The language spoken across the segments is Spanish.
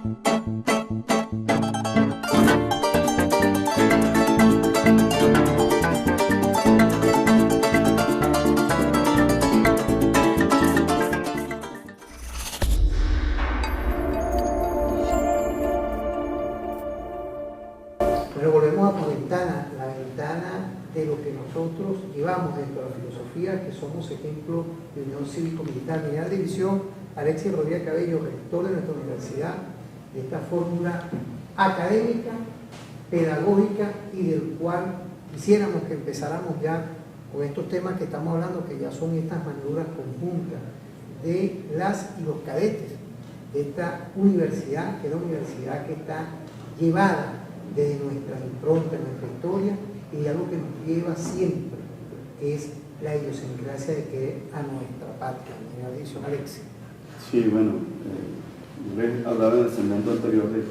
Bueno, volvemos a tu ventana, la ventana de lo que nosotros llevamos dentro de la filosofía, que somos ejemplo de Unión Cívico-Militar. Mi gran división, Alexis Rodríguez Cabello, rector de nuestra universidad, de esta fórmula académica, pedagógica y del cual quisiéramos que empezáramos ya con estos temas que estamos hablando, que ya son estas maniobras conjuntas de las y los cadetes de esta universidad, que es la universidad que está llevada desde nuestra impronta, nuestra historia, y algo que nos lleva siempre es la idiosincrasia de querer a nuestra patria. En la edición, Alexis. Sí, bueno, les hablaba en el segmento anterior de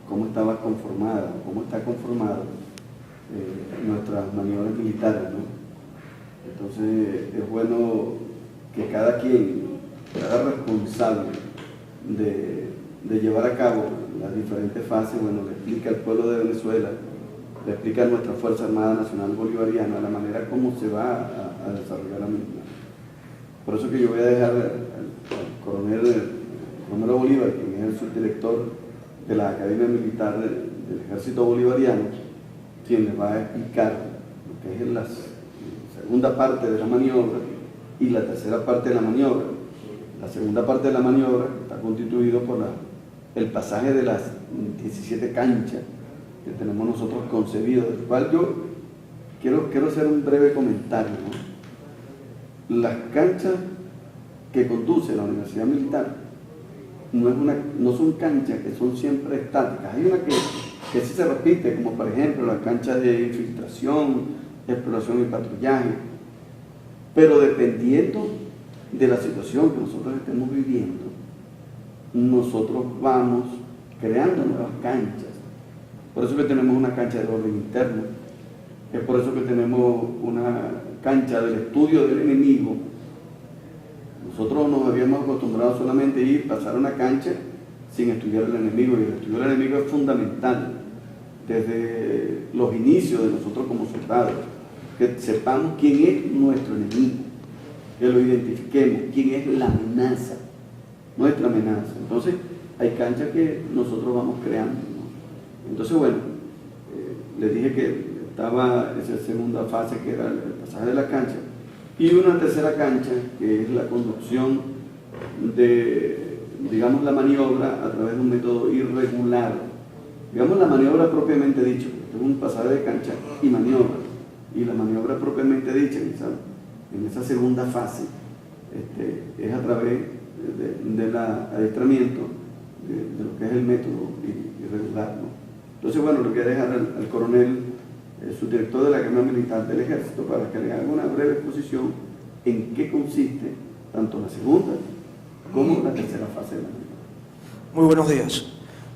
cómo estaba conformada, cómo está conformada nuestras maniobras militares, ¿no? Entonces es bueno que cada quien, cada responsable de llevar a cabo las diferentes fases, bueno, le explica al pueblo de Venezuela, le explica a nuestra Fuerza Armada Nacional Bolivariana la manera como se va a desarrollar la misma. Por eso que yo voy a dejar al coronel Romero Bolívar, quien es el subdirector de la Academia Militar del Ejército Bolivariano, quien les va a explicar lo que es la segunda parte de la maniobra y la tercera parte de la maniobra. La segunda parte de la maniobra está constituido por el pasaje de las 17 canchas que tenemos nosotros concebido, del cual yo quiero hacer un breve comentario, ¿no? Las canchas que conduce la Universidad Militar no son canchas que son siempre estáticas. Hay una que sí se repite, como por ejemplo la cancha de infiltración, exploración y patrullaje, pero dependiendo de la situación que nosotros estemos viviendo, nosotros vamos creando nuevas canchas. Por eso que tenemos una cancha de orden interno, es por eso que tenemos una cancha del estudio del enemigo. Nosotros nos habíamos acostumbrado solamente a ir, pasar una cancha sin estudiar el enemigo, y el estudio del enemigo es fundamental desde los inicios de nosotros como soldados, que sepamos quién es nuestro enemigo, que lo identifiquemos, quién es la amenaza, nuestra amenaza. Entonces hay canchas que nosotros vamos creando, ¿no? Entonces bueno, les dije que estaba esa segunda fase, que era el pasaje de la cancha, y una tercera cancha, que es la conducción de, digamos, la maniobra a través de un método irregular. Digamos, la maniobra propiamente dicho, es un pasaje de cancha y maniobra, y la maniobra propiamente dicha en esa segunda fase es a través del adiestramiento de lo que es el método irregular, ¿no? Entonces, bueno, lo voy a dejar al coronel, subdirector de la Academia Militar del Ejército, para que le haga una breve exposición en qué consiste tanto la segunda como la tercera fase de la maniobra. Muy buenos días.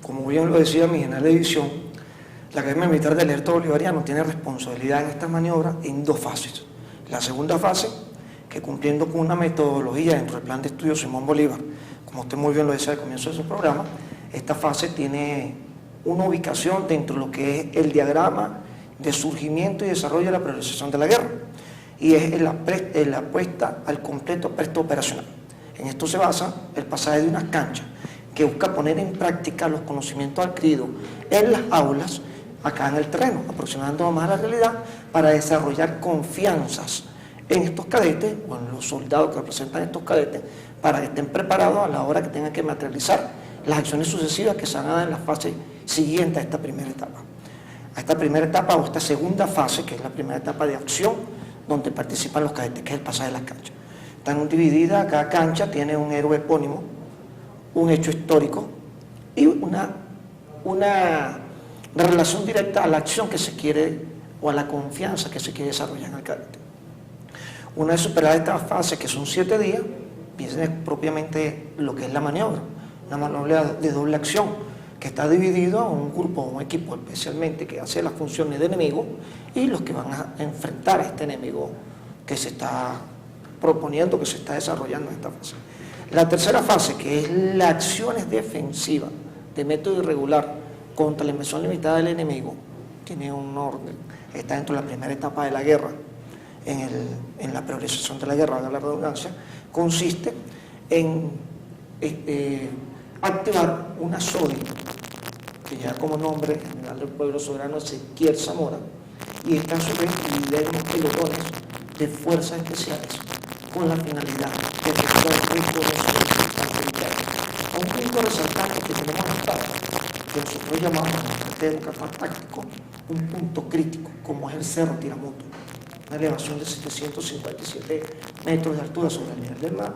Como bien lo decía mi general de división, la Academia Militar del Ejército Bolivariano tiene responsabilidad en esta maniobra en dos fases. La segunda fase, que cumpliendo con una metodología dentro del plan de estudio Simón Bolívar, como usted muy bien lo decía al comienzo de su programa, esta fase tiene una ubicación dentro de lo que es el diagrama de surgimiento y desarrollo de la priorización de la guerra, y es la apuesta al completo presto operacional. En esto se basa el pasaje de unas canchas que busca poner en práctica los conocimientos adquiridos en las aulas, acá en el terreno, aproximando más a la realidad, para desarrollar confianzas en estos cadetes o en los soldados que representan estos cadetes, para que estén preparados a la hora que tengan que materializar las acciones sucesivas que se van a dar en la fase siguiente a esta primera etapa. A esta primera etapa o esta segunda fase, que es la primera etapa de acción, donde participan los cadetes, que es el pasaje de las canchas. Están divididas, cada cancha tiene un héroe epónimo, un hecho histórico y una relación directa a la acción que se quiere o a la confianza que se quiere desarrollar en el cadete. Una vez superada esta fase, que son 7 días, viene propiamente lo que es la maniobra, una maniobra de doble acción, que está dividido a un grupo, un equipo especialmente que hace las funciones de enemigo y los que van a enfrentar a este enemigo que se está proponiendo, que se está desarrollando en esta fase. La tercera fase, que es las acciones defensivas de método irregular contra la inversión limitada del enemigo, tiene un orden, está dentro de la primera etapa de la guerra, en la priorización de la guerra, valga la redundancia, consiste en activar una SODI, que lleva como nombre general del pueblo soberano Ezequiel Zamora, y esta a su vez lidera unos pelotones de fuerzas especiales con la finalidad de efectuar reconocimiento interno. A un punto resaltante que tenemos hasta que nosotros llamamos en la estrategia táctico un punto crítico, como es el Cerro Tiramuto, una elevación de 757 metros de altura sobre el nivel del mar,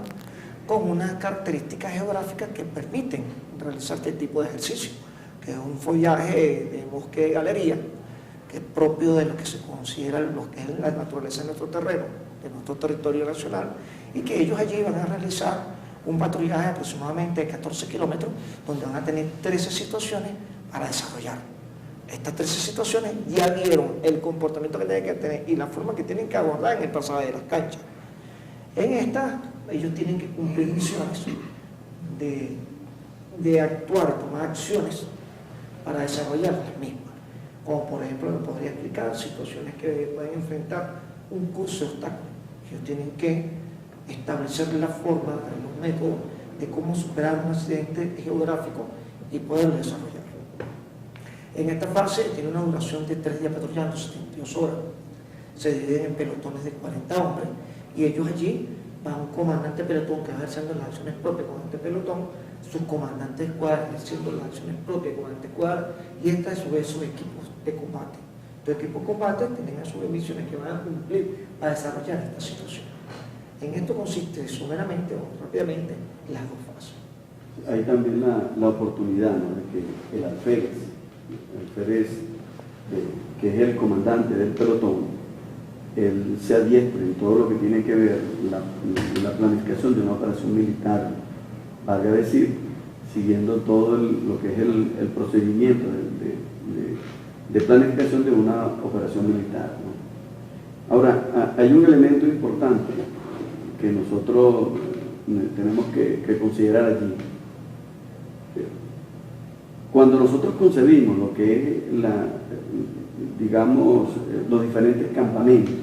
con unas características geográficas que permiten realizar este tipo de ejercicio, que es un follaje de bosque de galería, que es propio de lo que se considera lo que es la naturaleza de nuestro terreno, de nuestro territorio nacional, y que ellos allí van a realizar un patrullaje de aproximadamente 14 kilómetros, donde van a tener 13 situaciones para desarrollar. Estas 13 situaciones ya vieron el comportamiento que tienen que tener y la forma que tienen que abordar en el pasaje de las canchas. En estas, ellos tienen que cumplir misiones de actuar, tomar acciones para desarrollar las mismas. Como por ejemplo, me podría explicar situaciones que pueden enfrentar un curso de obstáculos. Ellos tienen que establecer la forma, los métodos de cómo superar un accidente geográfico y poderlo desarrollar. En esta fase tiene una duración de 3 días patrullando, 72 horas. Se dividen en pelotones de 40 hombres y ellos allí va un comandante de pelotón que va ejerciendo las acciones propias con este pelotón, sus comandantes de escuadra ejerciendo las acciones propias con este escuadra y esta a su vez sus equipos de combate. Los equipos de combate tienen a su vez misiones que van a cumplir para desarrollar esta situación. En esto consiste someramente o rápidamente las dos fases. Hay también la oportunidad, ¿no?, de que el alférez, que es el comandante del pelotón, él se adiestre en todo lo que tiene que ver la planificación de una operación militar, valga decir, siguiendo todo lo que es el procedimiento de planificación de una operación militar, ¿no? Ahora, hay un elemento importante que nosotros tenemos que considerar allí. Cuando nosotros concebimos lo que es digamos, los diferentes campamentos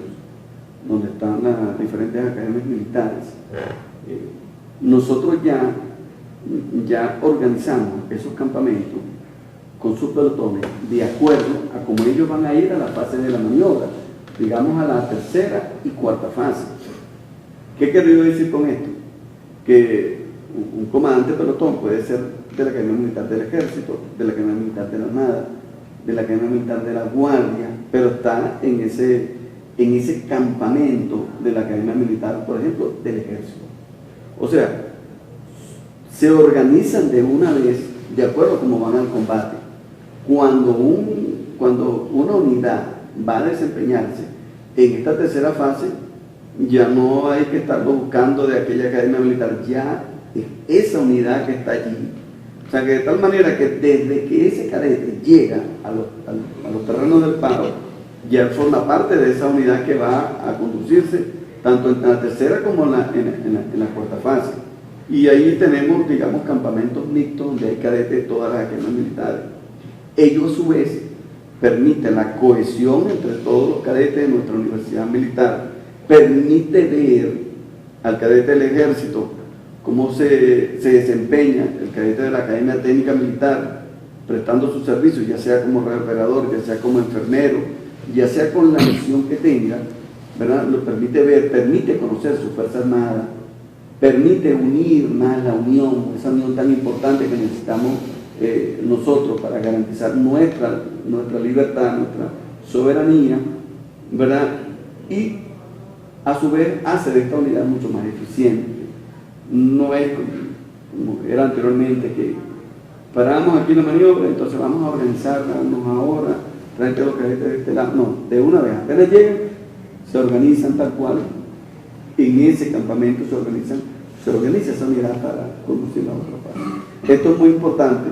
donde están las diferentes academias militares, nosotros ya organizamos esos campamentos con sus pelotones de acuerdo a cómo ellos van a ir a la fase de la maniobra, digamos a la tercera y cuarta fase. ¿Qué he querido decir con esto? Que un comandante de pelotón puede ser de la Academia Militar del Ejército, de la Academia Militar de la Armada, de la Academia Militar de la Guardia, pero está en ese campamento de la Academia Militar, por ejemplo, del Ejército. O sea, se organizan de una vez de acuerdo a cómo van al combate. Cuando una unidad va a desempeñarse en esta tercera fase, ya no hay que estarlo buscando de aquella academia militar, ya es esa unidad que está allí. O sea, que de tal manera que desde que ese cadete llega a los terrenos del paro, ya forma parte de esa unidad que va a conducirse tanto en la tercera como en la cuarta fase. Y ahí tenemos, digamos, campamentos mixtos donde hay cadetes de todas las academias militares. Ellos a su vez permiten la cohesión entre todos los cadetes de nuestra universidad militar, permite ver al cadete del Ejército cómo se desempeña el cadete de la Academia Técnica Militar prestando sus servicios, ya sea como revelador, ya sea como enfermero, ya sea con la misión que tenga, ¿verdad? Lo permite ver, permite conocer su Fuerza Armada, permite unir más la unión, esa unión tan importante que necesitamos nosotros para garantizar nuestra libertad, nuestra soberanía, ¿verdad? Y a su vez hace de esta unidad mucho más eficiente. No es como era anteriormente, que paramos aquí la maniobra, entonces vamos a organizarnos ahora, frente a los cadetes de este lado. No, de una vez, apenas llegan, se organizan tal cual, en ese campamento se organiza esa unidad para conducir la otra parte. Esto es muy importante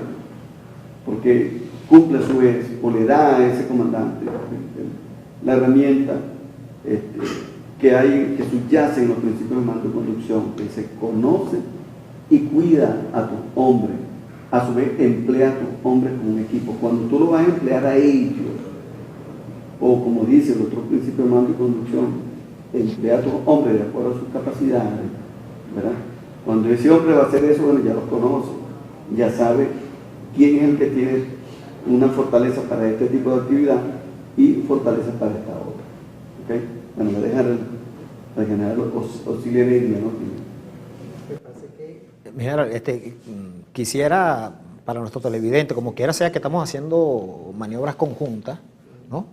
porque cumple a su vez, o le da a ese comandante la herramienta que subyace en los principios de mando y conducción, que se conoce y cuida a tus hombres, a su vez emplea a tus hombres como un equipo. Cuando tú lo vas a emplear a ellos, o como dice el otro principio de mando y conducción, emplea a tus hombres de acuerdo a sus capacidades, ¿verdad? Cuando ese hombre va a hacer eso, bueno, ya lo conoce, ya sabe quién es el que tiene una fortaleza para este tipo de actividad y fortaleza para esta otra. ¿Okay? Bueno, voy a dejar al general auxiliar Heredia, ¿no? Mi general, quisiera para nuestro televidente, como quiera sea que estamos haciendo maniobras conjuntas, ¿no?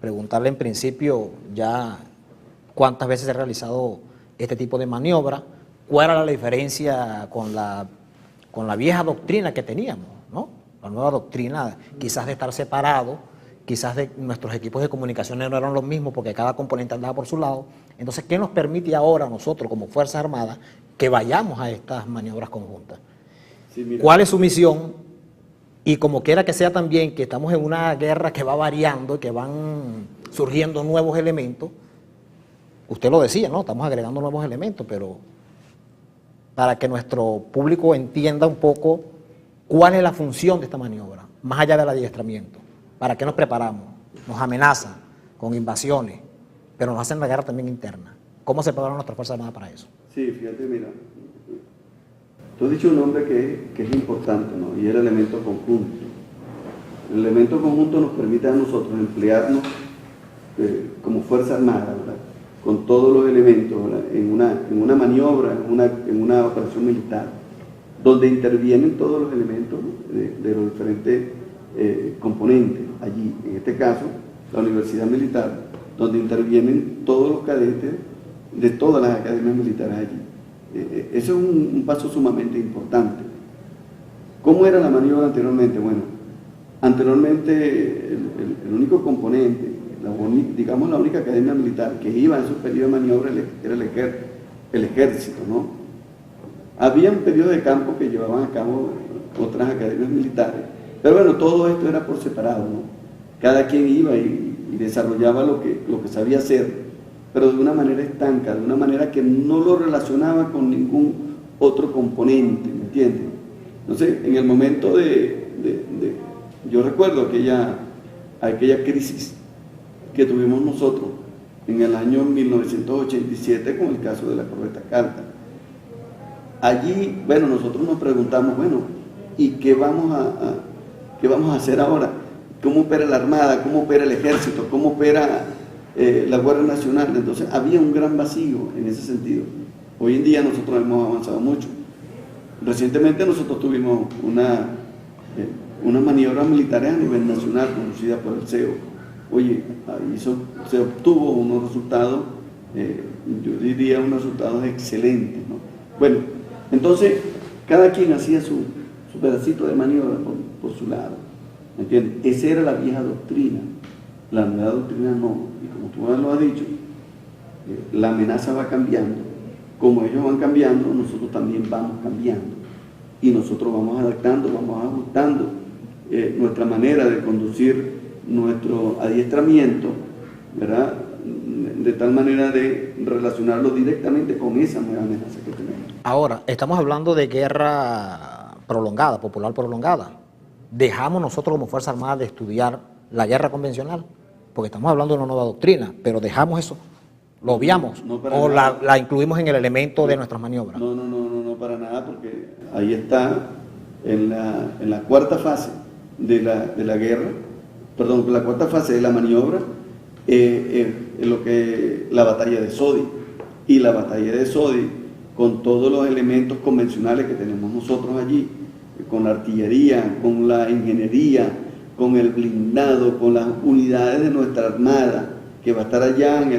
Preguntarle en principio ya cuántas veces se ha realizado este tipo de maniobra, cuál era la diferencia con la vieja doctrina que teníamos, ¿no? La nueva doctrina, quizás de estar separado, quizás de nuestros equipos de comunicaciones no eran los mismos porque cada componente andaba por su lado. Entonces, ¿qué nos permite ahora nosotros como Fuerzas Armadas que vayamos a estas maniobras conjuntas? Sí, ¿cuál es su misión? Y como quiera que sea también, que estamos en una guerra que va variando y que van surgiendo nuevos elementos, usted lo decía, ¿no? Estamos agregando nuevos elementos, pero para que nuestro público entienda un poco cuál es la función de esta maniobra, más allá del adiestramiento. ¿Para qué nos preparamos? Nos amenazan con invasiones, pero nos hacen la guerra también interna. ¿Cómo se preparan nuestras Fuerzas Armadas para eso? Sí, fíjate, mira, tú has dicho un nombre que es importante, ¿no? Y el elemento conjunto. El elemento conjunto nos permite a nosotros emplearnos como Fuerza Armada, ¿verdad? Con todos los elementos, ¿verdad? En una maniobra, en una operación militar, donde intervienen todos los elementos de los diferentes componentes allí. En este caso, la Universidad Militar, donde intervienen todos los cadetes de todas las academias militares allí. Eso es un paso sumamente importante. ¿Cómo era la maniobra anteriormente? Bueno, anteriormente el único componente, digamos la única academia militar que iba en su periodo de maniobra era el ejército, ¿no? Había un periodo de campo que llevaban a cabo otras academias militares, pero bueno, todo esto era por separado, ¿no? Cada quien iba y desarrollaba lo que sabía hacer, pero de una manera estanca, de una manera que no lo relacionaba con ningún otro componente, ¿me entiendes? Entonces, en el momento yo recuerdo aquella crisis que tuvimos nosotros en el año 1987 con el caso de la corbeta Carta. Allí, bueno, nosotros nos preguntamos, bueno, ¿y qué vamos a hacer ahora? ¿Cómo opera la Armada? ¿Cómo opera el Ejército? ¿Cómo opera la Guardia Nacional? Entonces había un gran vacío en ese sentido. Hoy en día nosotros hemos avanzado mucho. Recientemente nosotros tuvimos unas maniobras militares a nivel nacional conducidas por el CEO. Oye, ahí se obtuvo unos resultados, yo diría unos resultados excelentes, ¿no? Bueno, entonces cada quien hacía su pedacito de maniobra por su lado, ¿me entiendes? Esa era la vieja doctrina. La nueva doctrina no, y como tú lo has dicho, la amenaza va cambiando. Como ellos van cambiando, nosotros también vamos cambiando, y nosotros vamos adaptando, vamos ajustando nuestra manera de conducir nuestro adiestramiento, ¿verdad? De tal manera de relacionarlo directamente con esa nueva amenaza que tenemos. Ahora, estamos hablando de guerra prolongada, popular prolongada. ¿Dejamos nosotros como Fuerza Armada de estudiar la guerra convencional? Porque estamos hablando de una nueva doctrina, pero dejamos eso, lo obviamos, no o la incluimos en el elemento de nuestras maniobras. No, para nada, porque ahí está en la cuarta fase de la guerra, perdón, la cuarta fase de la maniobra, la batalla de Sodi. Y la batalla de Sodi, con todos los elementos convencionales que tenemos nosotros allí, con la artillería, con la ingeniería, con el blindado, con las unidades de nuestra Armada, que va a estar allá en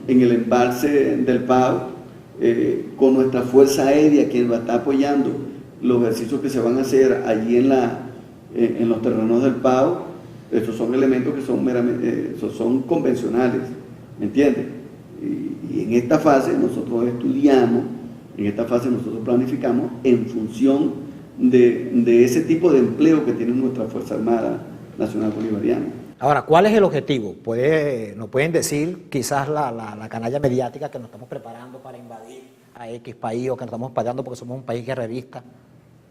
el embalse del Pao, con nuestra Fuerza Aérea, que va a estar apoyando los ejercicios que se van a hacer allí en los terrenos del Pao. Estos son elementos que son convencionales, ¿me entiendes? Y en esta fase nosotros estudiamos, en esta fase nosotros planificamos en función de ese tipo de empleo que tiene nuestra Fuerza Armada Nacional Bolivariana. Ahora, ¿cuál es el objetivo? ¿Nos pueden decir quizás la canalla mediática que nos estamos preparando para invadir a X país o que nos estamos peleando porque somos un país guerrerista.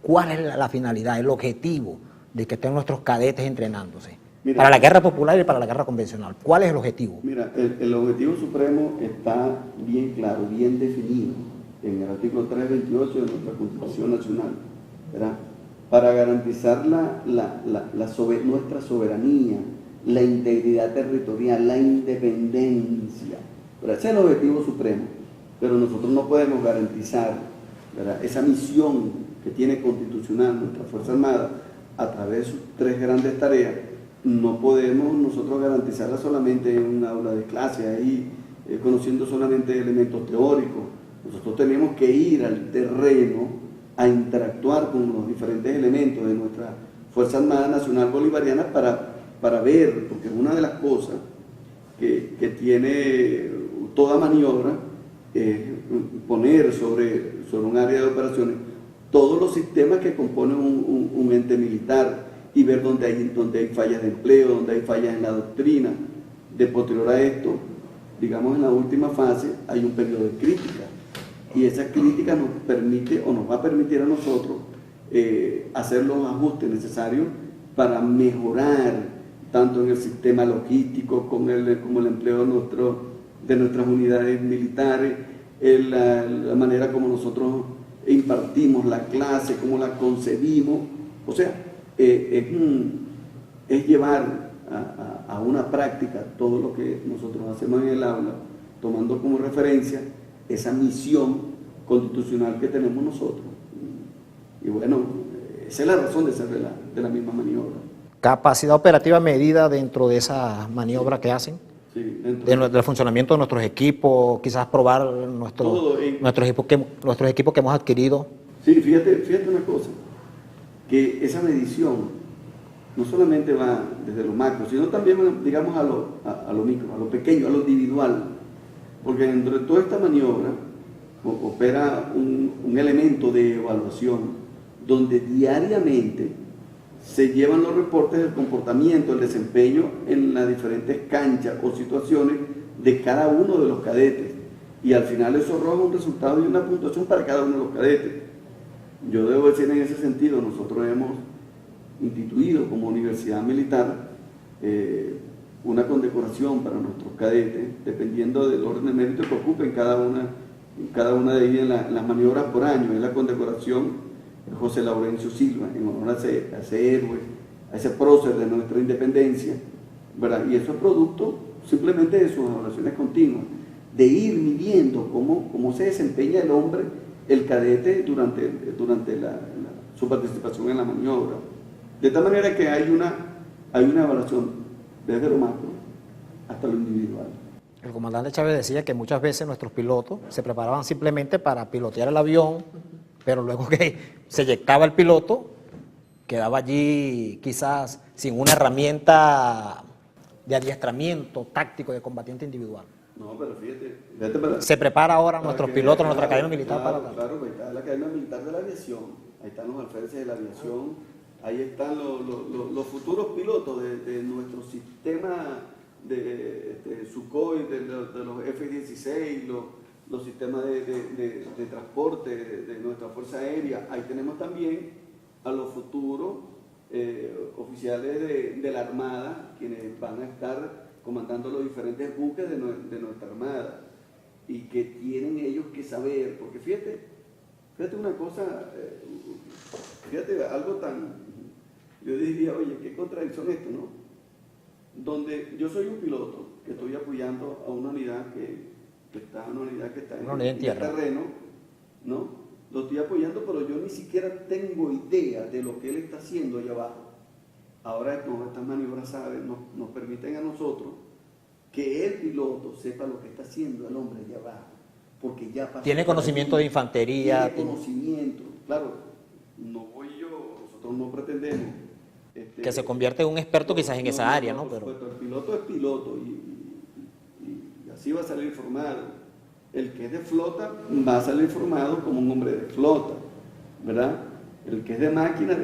¿Cuál es la finalidad, el objetivo de que estén nuestros cadetes entrenándose? Mira, para la guerra popular y para la guerra convencional. ¿Cuál es el objetivo? Mira, el objetivo supremo está bien claro, bien definido en el artículo 328 de nuestra Constitución Nacional, ¿verdad? Para garantizar nuestra soberanía, la integridad territorial, la independencia. ¿Verdad? Ese es el objetivo supremo, pero nosotros no podemos garantizar, ¿verdad?, esa misión que tiene constitucional nuestra Fuerza Armada a través de sus 3 grandes tareas. No podemos nosotros garantizarla solamente en una aula de clase, ahí conociendo solamente elementos teóricos. Nosotros tenemos que ir al terreno a interactuar con los diferentes elementos de nuestra Fuerza Armada Nacional Bolivariana para ver, porque una de las cosas que tiene toda maniobra es poner sobre un área de operaciones todos los sistemas que componen un ente militar y ver dónde hay fallas de empleo, dónde hay fallas en la doctrina. De posterior a esto, digamos en la última fase, hay un periodo de crítica y esa crítica nos permite o nos va a permitir a nosotros hacer los ajustes necesarios para mejorar tanto en el sistema logístico como el empleo de nuestras unidades militares, la manera como nosotros impartimos la clase, cómo la concebimos. O sea, es llevar a una práctica todo lo que nosotros hacemos en el aula, tomando como referencia esa misión constitucional que tenemos nosotros. Y bueno, esa es la razón de ser de la misma maniobra. ¿Capacidad operativa medida dentro de esa maniobra que hacen? Sí, del funcionamiento de nuestros equipos, quizás probar nuestros equipos que hemos adquirido. Sí, fíjate una cosa, que esa medición no solamente va desde lo macro, sino también, digamos, a lo micro, a lo pequeño, a lo individual, porque dentro de toda esta maniobra opera un elemento de evaluación donde diariamente se llevan los reportes del comportamiento, el desempeño en las diferentes canchas o situaciones de cada uno de los cadetes, y al final eso arroja un resultado y una puntuación para cada uno de los cadetes. Yo debo decir, en ese sentido, nosotros hemos instituido como universidad militar una condecoración para nuestros cadetes, dependiendo del orden de mérito que ocupen cada una de ellas en las maniobras por año. Es la condecoración José Laurencio Silva, en honor a ese héroe, a ese prócer de nuestra independencia, ¿verdad? Y eso es producto simplemente de sus evaluaciones continuas, de ir midiendo cómo se desempeña el hombre, el cadete, durante su participación en la maniobra. De tal manera que hay una evaluación desde lo macro hasta lo individual. El comandante Chávez decía que muchas veces nuestros pilotos se preparaban simplemente para pilotear el avión, pero luego que se eyectaba el piloto, quedaba allí quizás sin una herramienta de adiestramiento táctico de combatiente individual. No, pero fíjate se prepara ahora nuestros pilotos en nuestra academia militar Claro, ahí está la Academia Militar de la Aviación, ahí están los alféreces de la aviación, ahí están los futuros pilotos de nuestro sistema de Sukhoi, de los F-16, los sistemas de transporte de nuestra Fuerza Aérea. Ahí tenemos también a los futuros oficiales de la Armada, quienes van a estar comandando los diferentes buques de nuestra Armada, y que tienen ellos que saber, porque fíjate una cosa, fíjate algo yo diría, oye, qué contradicción esto, ¿no? Donde yo soy un piloto que estoy apoyando a una unidad que está en el terreno, ¿no? Lo estoy apoyando, pero yo ni siquiera tengo idea de lo que él está haciendo allá abajo. Ahora estas maniobras nos permiten a nosotros que el piloto sepa lo que está haciendo el hombre allá abajo, porque ya pasó. Tiene conocimiento de infantería. Tiene conocimiento, claro. Nosotros no pretendemos que se convierte en un experto quizás en esa área, ¿no? Pero el piloto es piloto y así va a salir formado. El que es de flota va a salir formado como un hombre de flota, ¿verdad? El que es de máquina,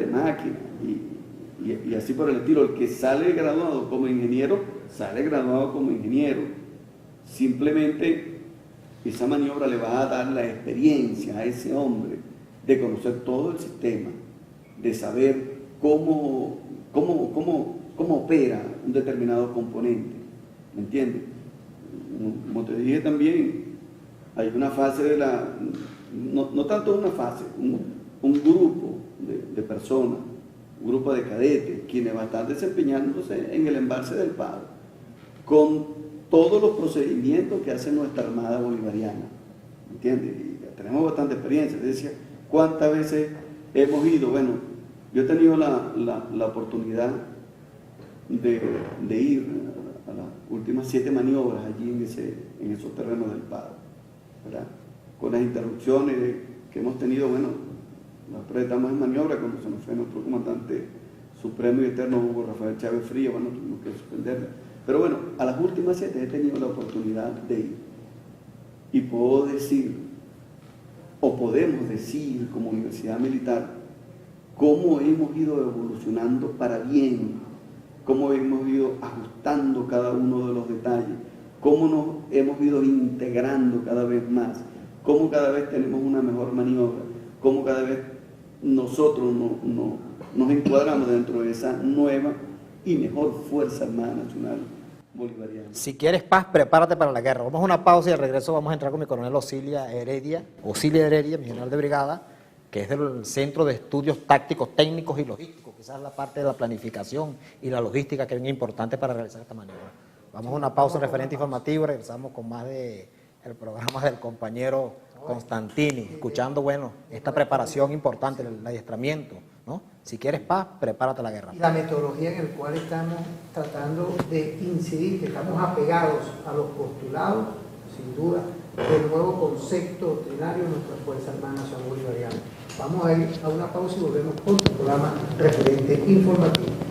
y así por el estilo. El que sale graduado como ingeniero, sale graduado como ingeniero. Simplemente esa maniobra le va a dar la experiencia a ese hombre de conocer todo el sistema, de saber cómo opera un determinado componente, ¿me entiendes? Como te dije también, hay una fase de no tanto una fase, un grupo de personas, un grupo de cadetes, quienes van a estar desempeñándose en el embalse del Pavo, con todos los procedimientos que hace nuestra Armada Bolivariana, ¿me entiendes? Y tenemos bastante experiencia. Te decía, ¿cuántas veces hemos ido? Bueno, yo he tenido la oportunidad de ir a las últimas 7 maniobras allí en esos terrenos del Pavo, ¿verdad? Con las interrupciones que hemos tenido, bueno, nosotros estamos en maniobra cuando se nos fue nuestro comandante supremo y eterno Hugo Rafael Chávez Frías, bueno, tuvimos que suspenderla. Pero bueno, a las últimas 7 he tenido la oportunidad de ir. Y puedo decir, o podemos decir como Universidad Militar, cómo hemos ido evolucionando para bien, cómo hemos ido ajustando cada uno de los detalles, cómo nos hemos ido integrando cada vez más, cómo cada vez tenemos una mejor maniobra, cómo cada vez nosotros nos encuadramos dentro de esa nueva y mejor Fuerza Armada Nacional Bolivariana. Si quieres paz, prepárate para la guerra. Vamos a una pausa y al regreso vamos a entrar con mi coronel Osilia Heredia, mi general de brigada, que es del Centro de Estudios Tácticos, Técnicos y Logísticos, quizás la parte de la planificación y la logística que es bien importante para realizar esta maniobra. Vamos a una pausa en referente informativo y regresamos con más del programa del compañero Constantini, escuchando, bueno, esta preparación importante, el adiestramiento, ¿no? Si quieres paz, prepárate a la guerra. Y la metodología en la cual estamos tratando de incidir, que estamos apegados a los postulados, sin duda, del nuevo concepto doctrinario de nuestra Fuerza Armada Nacional Bolivariana. Vamos a ir a una pausa y volvemos con tu programa referente informativo.